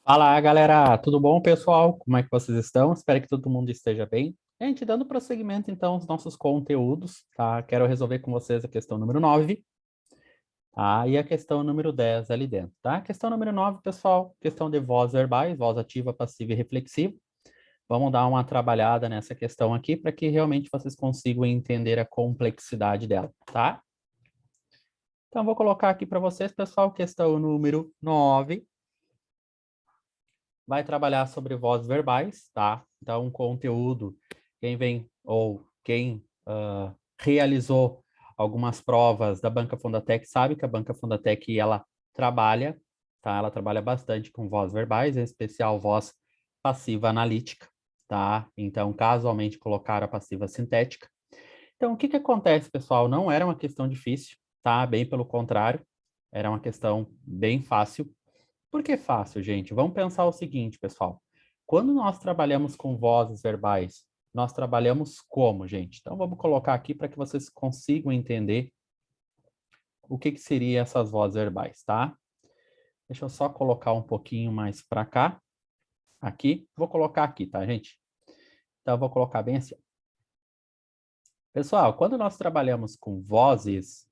Fala, galera, tudo bom, pessoal? Como é que vocês estão? Espero que todo mundo esteja bem. Gente, dando prosseguimento, então, aos nossos conteúdos, tá? Quero resolver com vocês a questão número 9, tá? E a questão número 10 ali dentro, tá? Questão número 9, pessoal, questão de voz verbais, voz ativa, passiva e reflexiva. Vamos dar uma trabalhada nessa questão aqui para que realmente vocês consigam entender a complexidade dela, tá? Então, vou colocar aqui para vocês, pessoal, questão número 9. Vai trabalhar sobre vozes verbais, tá? Então, conteúdo, quem vem ou quem realizou algumas provas da Banca Fondatec sabe que a Banca Fondatec, ela trabalha, tá? Ela trabalha bastante com vozes verbais, em especial voz passiva analítica, tá? Então, casualmente colocaram a passiva sintética. Então, o que que acontece, pessoal? Não era uma questão difícil, tá? Bem pelo contrário, era uma questão bem fácil. Por que fácil, gente? Vamos pensar o seguinte, pessoal. Quando nós trabalhamos com vozes verbais, nós trabalhamos como, gente? Então, vamos colocar aqui para que vocês consigam entender o que seria essas vozes verbais, tá? Deixa eu só colocar um pouquinho mais para cá. Aqui. Vou colocar aqui, tá, gente? Então, eu vou colocar bem assim. Pessoal, quando nós trabalhamos com vozes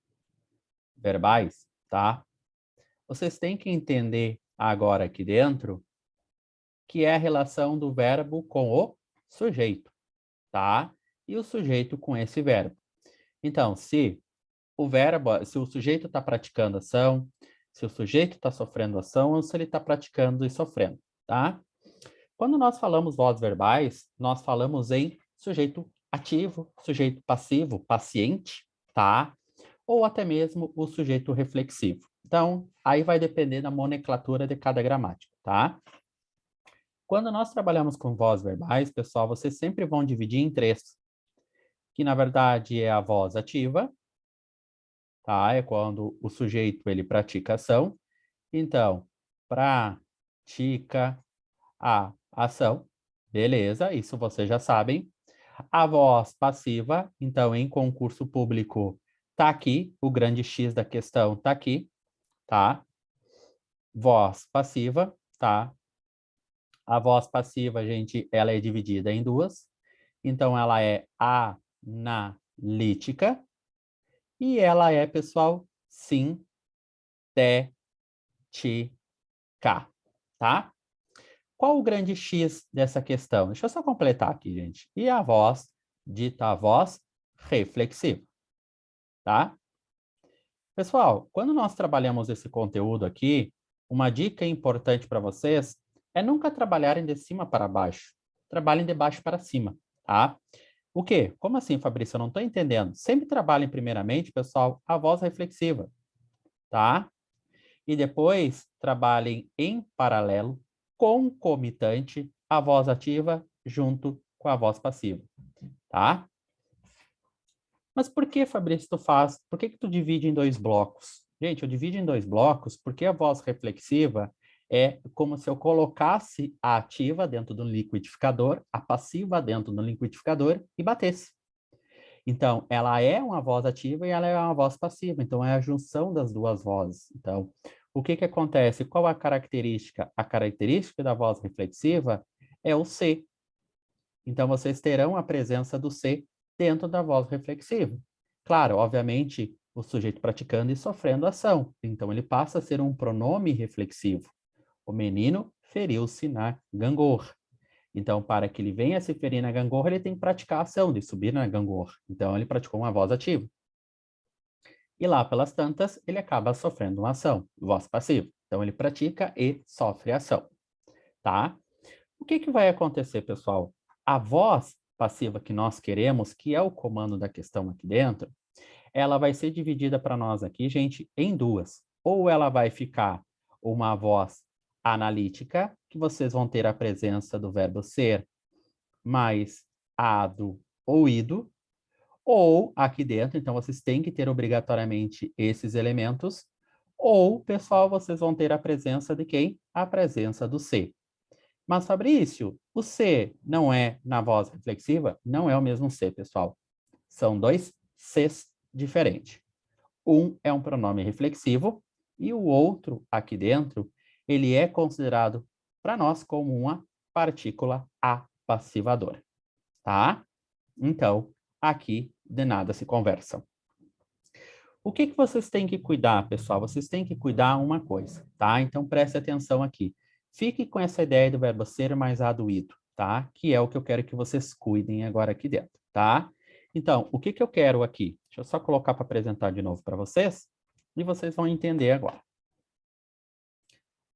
verbais, tá? Vocês têm que entender agora aqui dentro que é a relação do verbo com o sujeito, tá? E o sujeito com esse verbo. Então, se o sujeito está praticando ação, se o sujeito está sofrendo ação ou se ele está praticando e sofrendo, tá? Quando nós falamos vozes verbais, nós falamos em sujeito ativo, sujeito passivo, paciente, tá? Ou até mesmo o sujeito reflexivo. Então, aí vai depender da nomenclatura de cada gramática, tá? Quando nós trabalhamos com vozes verbais, pessoal, vocês sempre vão dividir em três, que na verdade é a voz ativa, tá? É quando o sujeito ele pratica ação. Então, pratica a ação. Beleza, isso vocês já sabem. A voz passiva, então, em concurso público, tá aqui, o grande X da questão tá aqui, tá? Voz passiva, tá? A voz passiva, gente, ela é dividida em duas. Então, ela é analítica e ela é, pessoal, sintética, tá? Qual o grande X dessa questão? Deixa eu só completar aqui, gente. E a voz, dita a voz reflexiva, tá? Pessoal, quando nós trabalhamos esse conteúdo aqui, uma dica importante para vocês é nunca trabalharem de cima para baixo. Trabalhem de baixo para cima, tá? O quê? Como assim, Fabrício? Eu não estou entendendo. Sempre trabalhem primeiramente, pessoal, a voz reflexiva, tá? E depois trabalhem em paralelo, concomitante, a voz ativa junto com a voz passiva, tá? Mas por que, Fabrício, tu faz? Por que que tu divide em dois blocos? Gente, eu divido em dois blocos porque a voz reflexiva é como se eu colocasse a ativa dentro do liquidificador, a passiva dentro do liquidificador e batesse. Então, ela é uma voz ativa e ela é uma voz passiva. Então, é a junção das duas vozes. Então, o que que acontece? Qual a característica? A característica da voz reflexiva é o C. Então, vocês terão a presença do C dentro da voz reflexiva. Claro, obviamente, o sujeito praticando e sofrendo ação. Então, ele passa a ser um pronome reflexivo. O menino feriu-se na gangorra. Então, para que ele venha se ferir na gangorra, ele tem que praticar a ação de subir na gangorra. Então, ele praticou uma voz ativa. E lá pelas tantas, ele acaba sofrendo uma ação, voz passiva. Então, ele pratica e sofre a ação, tá? O que que vai acontecer, pessoal? A voz passiva que nós queremos, que é o comando da questão aqui dentro, ela vai ser dividida para nós aqui, gente, em duas. Ou ela vai ficar uma voz analítica, que vocês vão ter a presença do verbo ser mais ado ou ido, ou aqui dentro, então vocês têm que ter obrigatoriamente esses elementos, ou, pessoal, vocês vão ter a presença de quem? A presença do C. Mas, Fabrício, o C não é na voz reflexiva? Não é o mesmo C, pessoal. São dois Cs diferentes. Um é um pronome reflexivo e o outro, aqui dentro, ele é considerado para nós como uma partícula apassivadora, tá? Então, aqui de nada se conversam. O que vocês têm que cuidar, pessoal? Vocês têm que cuidar uma coisa, tá? Então, preste atenção aqui. Fique com essa ideia do verbo ser mais aduído, tá? Que é o que eu quero que vocês cuidem agora aqui dentro, tá? Então, o que eu quero aqui? Deixa eu só colocar para apresentar de novo para vocês e vocês vão entender agora.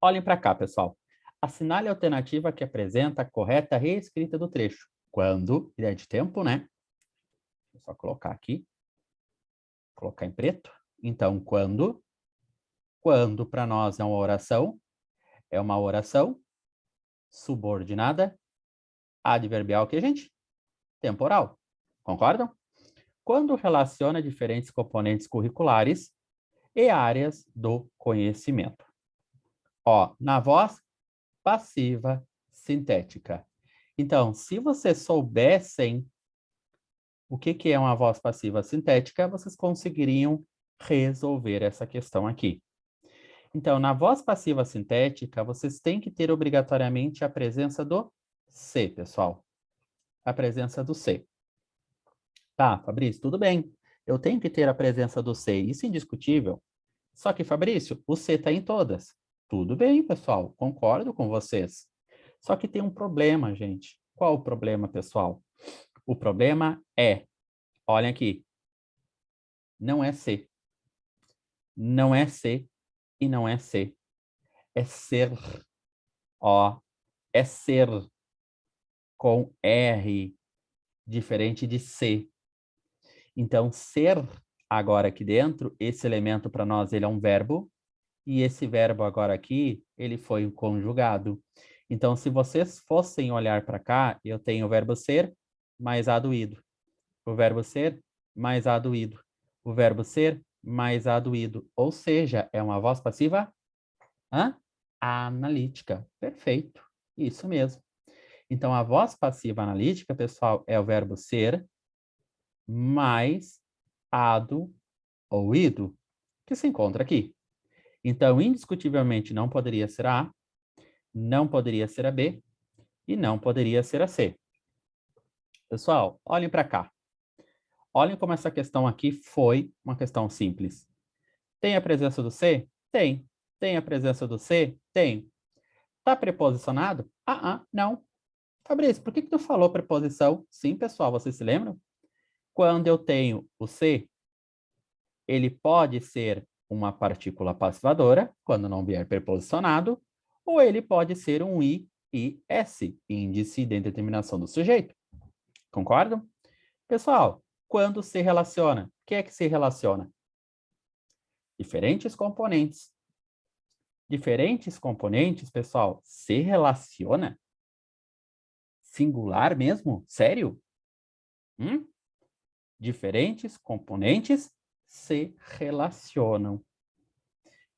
Olhem para cá, pessoal. Assinale a alternativa que apresenta a correta reescrita do trecho. Quando, é de tempo, né? Vou só colocar aqui. Colocar em preto. Então, quando para nós é uma oração subordinada, adverbial que, gente? Temporal. Concordam? Quando relaciona diferentes componentes curriculares e áreas do conhecimento. Ó, na voz passiva sintética. Então, se vocês soubessem o que é uma voz passiva sintética, vocês conseguiriam resolver essa questão aqui. Então, na voz passiva sintética, vocês têm que ter obrigatoriamente a presença do se, pessoal. A presença do se. Tá, Fabrício, tudo bem. Eu tenho que ter a presença do se, isso é indiscutível. Só que, Fabrício, o se está em todas. Tudo bem, pessoal, concordo com vocês. Só que tem um problema, gente. Qual o problema, pessoal? O problema é, olhem aqui, não é se. Não é se e não é se. É ser. Ó, é ser com R, diferente de se. Então, ser agora aqui dentro, esse elemento para nós, ele é um verbo, e esse verbo agora aqui, ele foi conjugado. Então, se vocês fossem olhar para cá, eu tenho o verbo ser mais aduído. O verbo ser mais aduído. O verbo ser mais aduído. Ou seja, é uma voz passiva analítica. Perfeito. Isso mesmo. Então, a voz passiva analítica, pessoal, é o verbo ser mais aduído, que se encontra aqui. Então, indiscutivelmente, não poderia ser a A, não poderia ser a B e não poderia ser a C. Pessoal, olhem para cá. Olhem como essa questão aqui foi uma questão simples. Tem a presença do C? Tem. Tem a presença do C? Tem. Está preposicionado? Não. Fabrício, por que tu falou preposição? Sim, pessoal, vocês se lembram? Quando eu tenho o C, ele pode ser uma partícula passivadora, quando não vier preposicionado, ou ele pode ser um IS, índice de determinação do sujeito. Concordam? Pessoal, quando se relaciona, o que é que se relaciona? Diferentes componentes. Diferentes componentes, pessoal, se relaciona? Singular mesmo? Sério? Diferentes componentes se relacionam.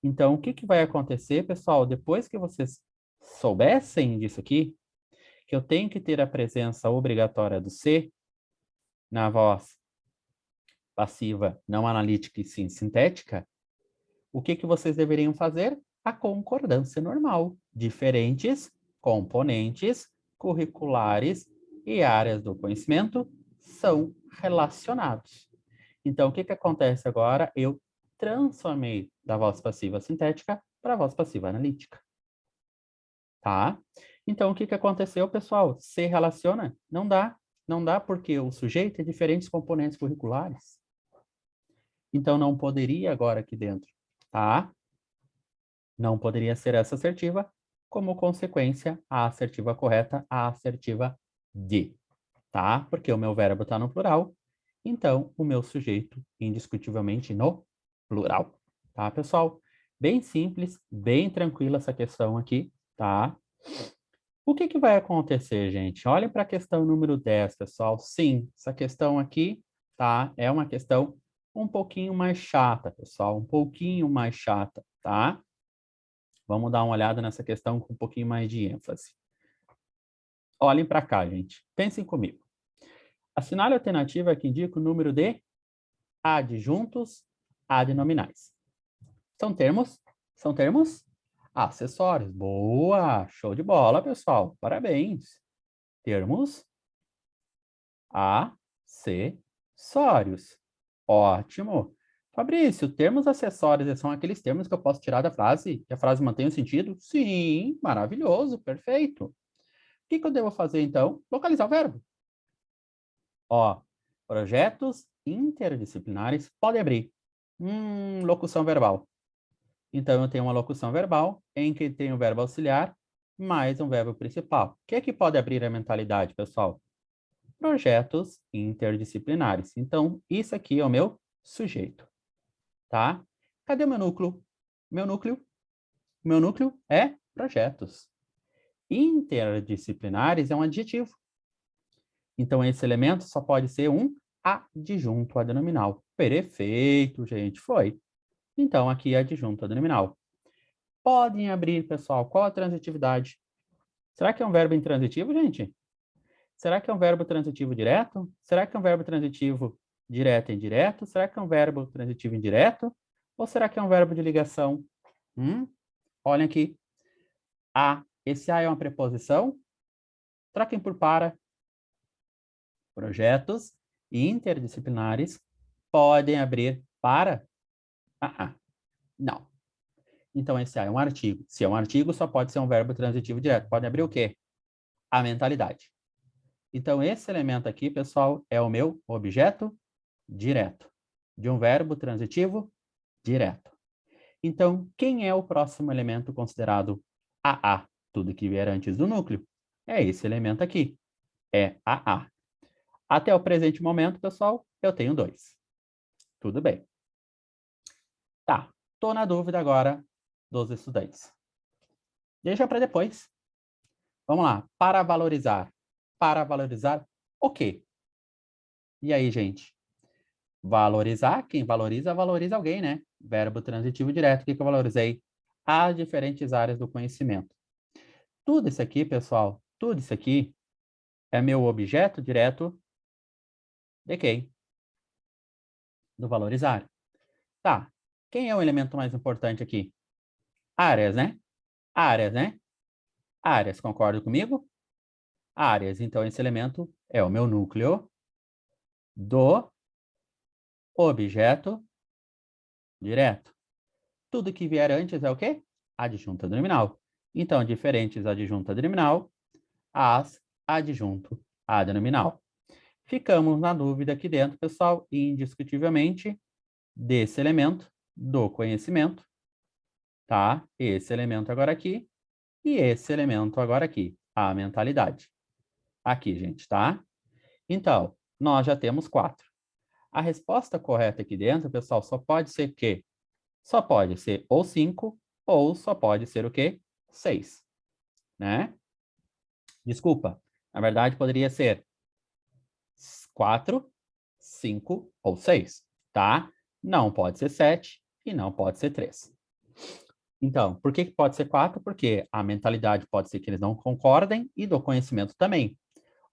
Então, o que vai acontecer, pessoal? Depois que vocês soubessem disso aqui, que eu tenho que ter a presença obrigatória do se na voz passiva, não analítica e sim sintética, o que vocês deveriam fazer? A concordância normal. Diferentes componentes curriculares e áreas do conhecimento são relacionados. Então, o que acontece agora? Eu transformei da voz passiva sintética para a voz passiva analítica. Tá? Então, o que aconteceu, pessoal? Se relaciona? Não dá. Não dá porque o sujeito é diferentes componentes curriculares. Então, não poderia agora aqui dentro, tá? Não poderia ser essa assertiva, como consequência, a assertiva correta, a assertiva de, tá? Porque o meu verbo está no plural, então o meu sujeito, indiscutivelmente, no plural, tá, pessoal? Bem simples, bem tranquila essa questão aqui, tá? O que vai acontecer, gente? Olhem para a questão número 10, pessoal. Sim, essa questão aqui, tá? É uma questão um pouquinho mais chata, pessoal. Um pouquinho mais chata, tá? Vamos dar uma olhada nessa questão com um pouquinho mais de ênfase. Olhem para cá, gente. Pensem comigo. Assinale a alternativa que indica o número de adjuntos adnominais. São termos? São termos? acessórios. Boa! Show de bola, pessoal. Parabéns. Termos acessórios. Ótimo. Fabrício, termos acessórios são aqueles termos que eu posso tirar da frase e a frase mantém o sentido? Sim, maravilhoso, perfeito. O que eu devo fazer, então? Localizar o verbo. Ó, projetos interdisciplinares podem abrir. Locução verbal. Então, eu tenho uma locução verbal em que tem o verbo auxiliar mais um verbo principal. O que é que pode abrir a mentalidade, pessoal? Projetos interdisciplinares. Então, isso aqui é o meu sujeito, tá? Cadê o meu núcleo? Meu núcleo? Meu núcleo é projetos. Interdisciplinares é um adjetivo. Então, esse elemento só pode ser um adjunto adnominal. Perfeito, gente, foi. Então, aqui é adjunto adnominal. Podem abrir, pessoal. Qual a transitividade? Será que é um verbo intransitivo, gente? Será que é um verbo transitivo direto? Será que é um verbo transitivo direto e indireto? Será que é um verbo transitivo indireto? Ou será que é um verbo de ligação? Olhem aqui. A. Esse A é uma preposição? Troquem por para. Projetos interdisciplinares podem abrir para? Não. Então, esse A é um artigo. Se é um artigo, só pode ser um verbo transitivo direto. Pode abrir o quê? A mentalidade. Então, esse elemento aqui, pessoal, é o meu objeto direto, de um verbo transitivo direto. Então, quem é o próximo elemento considerado AA? Tudo que vier antes do núcleo. É esse elemento aqui. É AA. Até o presente momento, pessoal, eu tenho 2. Tudo bem. Tá. Tô na dúvida agora dos estudantes. Deixa para depois. Vamos lá. Para valorizar. Para valorizar o quê? E aí, gente? Valorizar, quem valoriza, valoriza alguém, né? Verbo transitivo direto. O que eu valorizei? As diferentes áreas do conhecimento. Tudo isso aqui, pessoal, tudo isso aqui é meu objeto direto de quem? Do valorizar. Tá. Quem é o elemento mais importante aqui? Áreas, né? Áreas, né? Áreas, concorda comigo? Áreas. Então, esse elemento é o meu núcleo do objeto direto. Tudo que vier antes é o quê? Adjunto adnominal. Então, diferentes adjunto adnominal, as adjunto adnominal. Ficamos na dúvida aqui dentro, pessoal, indiscutivelmente, desse elemento do conhecimento, tá? Esse elemento agora aqui e esse elemento agora aqui, a mentalidade. Aqui, gente, tá? Então, nós já temos 4. A resposta correta aqui dentro, pessoal, só pode ser que só pode ser ou 5 ou só pode ser o quê? 6, né? Desculpa, na verdade poderia ser 4, 5 ou 6, tá? Não pode ser 7 e não pode ser 3. Então, por que pode ser 4? Porque a mentalidade pode ser que eles não concordem e do conhecimento também.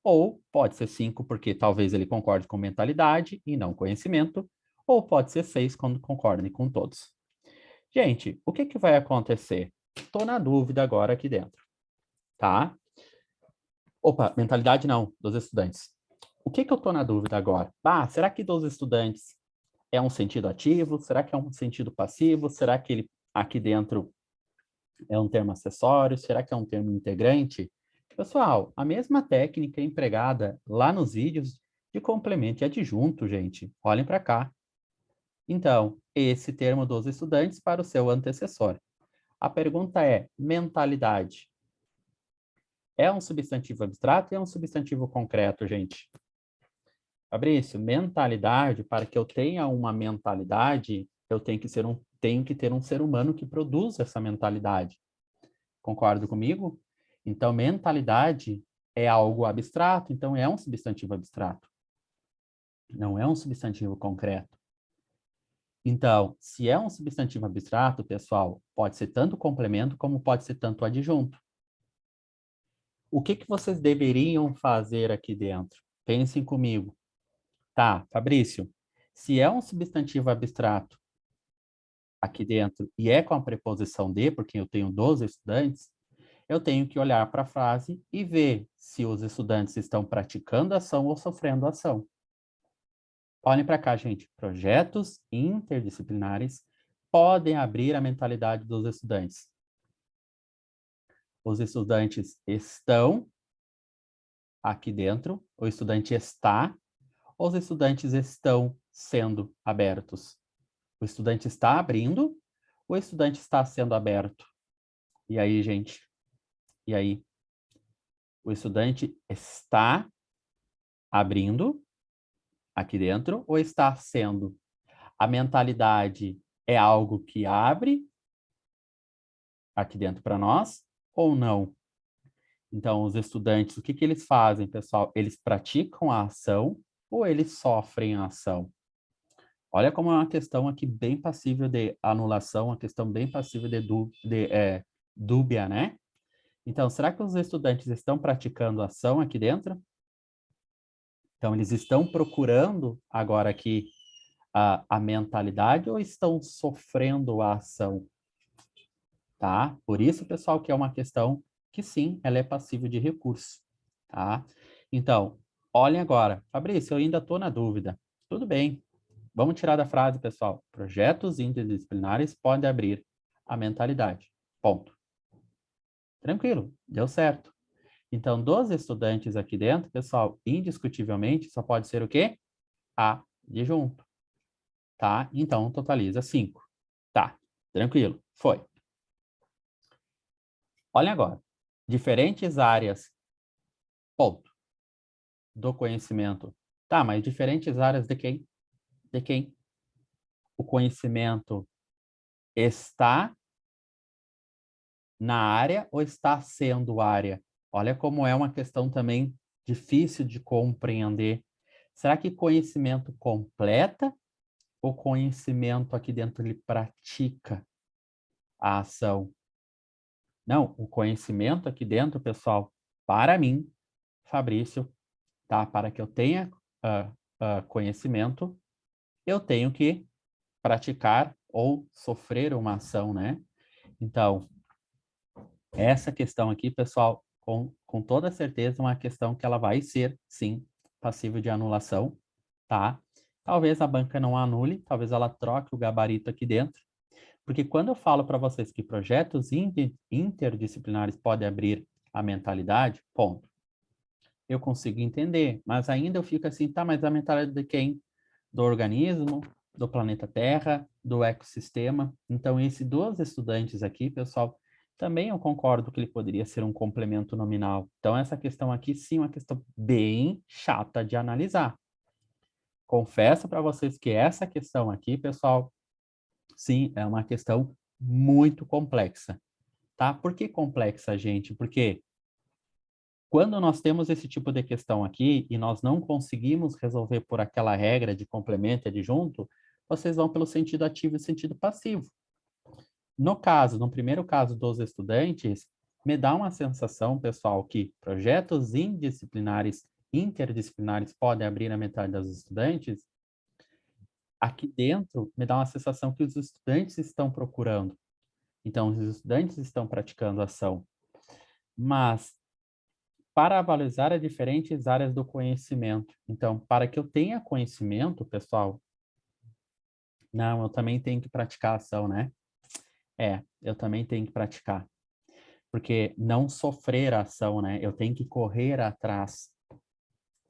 Ou pode ser 5 porque talvez ele concorde com mentalidade e não conhecimento. Ou pode ser 6 quando concordem com todos. Gente, o que vai acontecer? Estou na dúvida agora aqui dentro, tá? Opa, mentalidade não, dos estudantes. O que eu estou na dúvida agora? Será que dos estudantes é um sentido ativo? Será que é um sentido passivo? Será que ele aqui dentro é um termo acessório? Será que é um termo integrante? Pessoal, a mesma técnica é empregada lá nos vídeos de complemento e adjunto, gente. Olhem para cá. Então, esse termo dos estudantes para o seu antecessor. A pergunta é: mentalidade é um substantivo abstrato ou é um substantivo concreto, gente? Fabrício, mentalidade, para que eu tenha uma mentalidade, eu tenho que ter um ser humano que produza essa mentalidade. Concorda comigo? Então, mentalidade é algo abstrato, então é um substantivo abstrato. Não é um substantivo concreto. Então, se é um substantivo abstrato, pessoal, pode ser tanto complemento como pode ser tanto adjunto. O que vocês deveriam fazer aqui dentro? Pensem comigo. Tá, Fabrício, se é um substantivo abstrato, aqui dentro e é com a preposição de, porque eu tenho 12 estudantes, eu tenho que olhar para a frase e ver se os estudantes estão praticando ação ou sofrendo ação. Olhem para cá, gente. Projetos interdisciplinares podem abrir a mentalidade dos estudantes. Os estudantes estão aqui dentro, o estudante está, os estudantes estão sendo abertos. O estudante está abrindo, o estudante está sendo aberto. E aí, gente? E aí? O estudante está abrindo aqui dentro ou está sendo? A mentalidade é algo que abre aqui dentro para nós ou não? Então, os estudantes, o que que eles fazem, pessoal? Eles praticam a ação ou eles sofrem a ação? Olha como é uma questão aqui bem passível de anulação, uma questão bem passível de dúbia, né? Então, será que os estudantes estão praticando ação aqui dentro? Então, eles estão procurando agora aqui a mentalidade ou estão sofrendo a ação? Tá? Por isso, pessoal, que é uma questão que sim, ela é passível de recurso, tá? Então, olhem agora. Fabrício, eu ainda estou na dúvida. Tudo bem. Vamos tirar da frase, pessoal. Projetos interdisciplinares podem abrir a mentalidade. Ponto. Tranquilo, deu certo. Então, dos estudantes aqui dentro, pessoal, indiscutivelmente, só pode ser o quê? A de junto, tá? Então, totaliza 5. Tá, tranquilo, foi. Olha agora. Diferentes áreas, ponto, do conhecimento. Tá, mas diferentes áreas de quem? De quem? O conhecimento está na área ou está sendo área? Olha como é uma questão também difícil de compreender. Será que conhecimento completa ou conhecimento aqui dentro ele pratica a ação? Não, o conhecimento aqui dentro, pessoal, para mim, Fabrício, tá? Para que eu tenha conhecimento, eu tenho que praticar ou sofrer uma ação, né? Então, essa questão aqui, pessoal, com toda certeza, é uma questão que ela vai ser, sim, passível de anulação, tá? Talvez a banca não anule, talvez ela troque o gabarito aqui dentro, porque quando eu falo para vocês que projetos interdisciplinares podem abrir a mentalidade, ponto. Eu consigo entender, mas ainda eu fico assim, tá, mas a mentalidade de quem? Do organismo, do planeta Terra, do ecossistema. Então, esse dos estudantes aqui, pessoal, também eu concordo que ele poderia ser um complemento nominal. Então, essa questão aqui, sim, é uma questão bem chata de analisar. Confesso para vocês que essa questão aqui, pessoal, sim, é uma questão muito complexa, tá? Por que complexa, gente? Porque quando nós temos esse tipo de questão aqui e nós não conseguimos resolver por aquela regra de complemento e adjunto, vocês vão pelo sentido ativo e sentido passivo. No caso, no primeiro caso dos estudantes, me dá uma sensação, pessoal, que projetos interdisciplinares podem abrir a metade dos estudantes. Aqui dentro, me dá uma sensação que os estudantes estão procurando. Então, os estudantes estão praticando ação. Mas para avalizar as diferentes áreas do conhecimento. Então, para que eu tenha conhecimento, pessoal, não, eu também tenho que praticar ação, né? Eu também tenho que praticar. Porque não sofrer a ação, né? Eu tenho que correr atrás.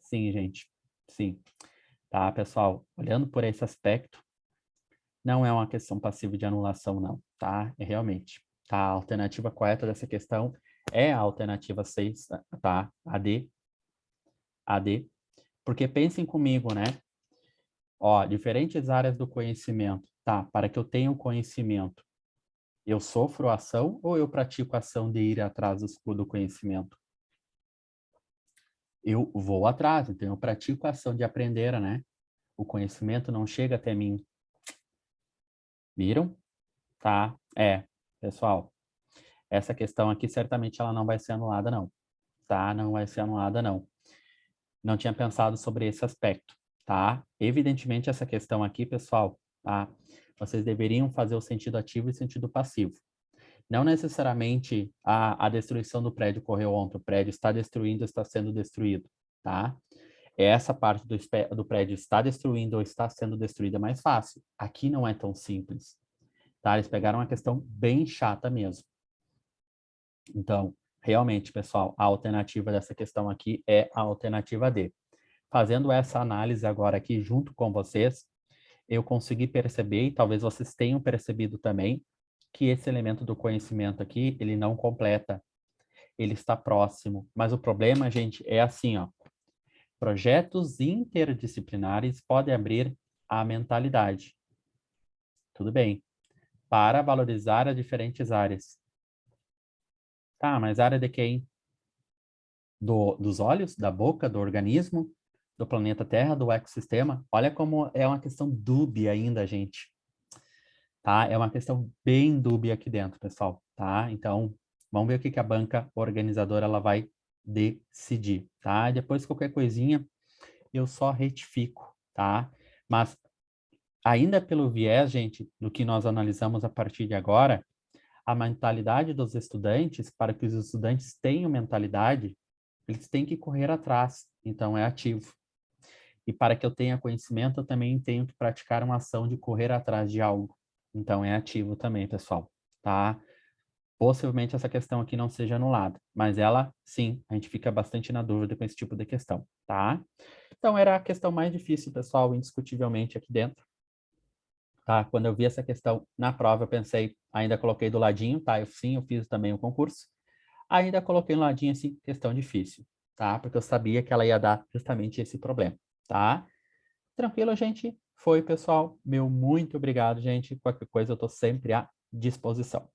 Sim, gente. Sim. Tá, pessoal? Olhando por esse aspecto, não é uma questão passiva de anulação, não, tá? É realmente. Tá? A alternativa correta dessa questão é a alternativa 6, tá? AD. AD. Porque pensem comigo, né? Ó, diferentes áreas do conhecimento. Tá, para que eu tenha o conhecimento, eu sofro ação ou eu pratico ação de ir atrás do conhecimento? Eu vou atrás, então eu pratico a ação de aprender, né? O conhecimento não chega até mim. Viram? Tá? Pessoal, essa questão aqui certamente ela não vai ser anulada, não. Tá? Não vai ser anulada, não. Não tinha pensado sobre esse aspecto, tá? Evidentemente, essa questão aqui, pessoal, tá? vocês deveriam fazer o sentido ativo e sentido passivo. Não necessariamente a destruição do prédio ocorreu ontem, o prédio está destruindo, está sendo destruído, tá? Essa parte do prédio está destruindo ou está sendo destruída é mais fácil. Aqui não é tão simples, tá? Eles pegaram uma questão bem chata mesmo. Então, realmente, pessoal, a alternativa dessa questão aqui é a alternativa D. Fazendo essa análise agora aqui junto com vocês, eu consegui perceber, e talvez vocês tenham percebido também, que esse elemento do conhecimento aqui, ele não completa, ele está próximo. Mas o problema, gente, é assim, ó. Projetos interdisciplinares podem abrir a mentalidade. Tudo bem. Para valorizar as diferentes áreas. Tá, mas área de quem? Dos olhos, da boca, do organismo, do planeta Terra, do ecossistema? Olha como é uma questão dúbia ainda, gente. Tá? É uma questão bem dúbia aqui dentro, pessoal, tá? Então, vamos ver o que que a banca organizadora ela vai decidir, tá? E depois, qualquer coisinha, eu só retifico, tá? Mas, ainda pelo viés, gente, do que nós analisamos a partir de agora, a mentalidade dos estudantes, para que os estudantes tenham mentalidade, eles têm que correr atrás, então é ativo. E para que eu tenha conhecimento, eu também tenho que praticar uma ação de correr atrás de algo. Então, é ativo também, pessoal, tá? Possivelmente essa questão aqui não seja anulada, mas ela, sim, a gente fica bastante na dúvida com esse tipo de questão, tá? Então, era a questão mais difícil, pessoal, indiscutivelmente aqui dentro, tá? Quando eu vi essa questão na prova, eu pensei, ainda coloquei do ladinho, tá? Eu fiz também o concurso, ainda coloquei no ladinho, assim, questão difícil, tá? Porque eu sabia que ela ia dar justamente esse problema, tá? Tranquilo, gente? Foi, pessoal. Meu muito obrigado, gente. Qualquer coisa eu estou sempre à disposição.